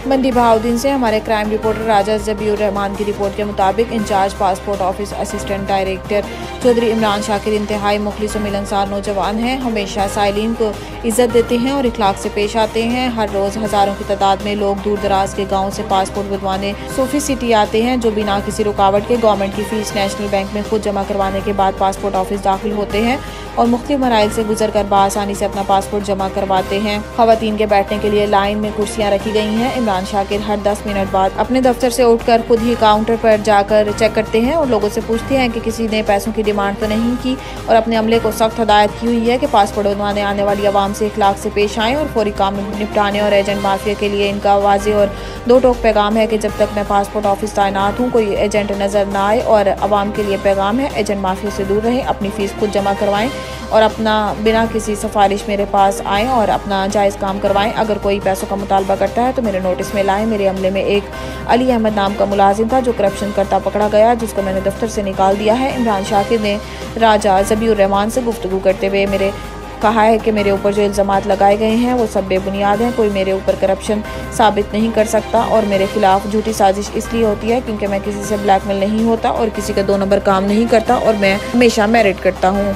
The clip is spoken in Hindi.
मंडी बहाउद्दीन से हमारे क्राइम रिपोर्टर राजा ज़बीउर रहमान की रिपोर्ट के मुताबिक in charge passport office assistant director Chaudhry Imran Shakir इंतहाई मुखलिस और मिलनसार नौजवान हैं। हमेशा साइलिन को इज्जत देते हैं और इखलाक से पेश आते हैं। हर रोज़ हज़ारों की तादाद में लोग दूर दराज के गाँव से पासपोर्ट बनवाने सोफी सिटी आते हैं, जो बिना किसी रुकावट के गवर्नमेंट की फीस नेशनल बैंक में खुद जमा करवाने के बाद पासपोर्ट ऑफिस दाखिल होते हैं और मुख्तलिफ मराइल से गुजर कर बआसानी से अपना पासपोर्ट जमा करवाते हैं। खवातीन के बैठने के लिए लाइन में कुर्सियां रखी गई हैं। इमरान शाकिर हर 10 मिनट बाद अपने दफ्तर से उठकर खुद ही काउंटर पर जाकर चेक करते हैं और लोगों से पूछते हैं कि किसी ने पैसों की डिमांड तो नहीं की, और अपने अमले को सख्त हदायत की हुई है कि पासपोर्ट बनवाने आने वाली आवाम से इखलाक से पेश आएँ और फौरी काम निपटाने। और एजेंट माफिया के लिए इनका वाज़े और दो टोक पैगाम है कि जब तक मैं पासपोर्ट ऑफिस तैनात हूँ कोई एजेंट नज़र न आए। और आवाम के लिए पैगाम है, एजेंट माफिया से दूर रहें, अपनी फ़ीस खुद जमा करवाएं और अपना बिना किसी सिफारिश मेरे पास आएँ और अपना जायज़ काम करवाएं। अगर कोई पैसों का मुतालबा करता है तो मेरे नोटिस में लाएं। मेरे अमले में एक अली अहमद नाम का मुलाजिम था जो करप्शन करता पकड़ा गया, जिसको मैंने दफ्तर से निकाल दिया है। इमरान शाकिर ने राजा ज़बीउर रहमान से गुफ्तगू करते हुए मेरे कहा है कि मेरे ऊपर जो इल्ज़ामात लगाए गए हैं वो सब बेबुनियाद हैं। कोई मेरे ऊपर करप्शन साबित नहीं कर सकता और मेरे खिलाफ झूठी साजिश इसलिए होती है क्योंकि मैं किसी से ब्लैकमेल नहीं होता और किसी का 2 नंबर काम नहीं करता और मैं हमेशा मेरिट करता हूँ।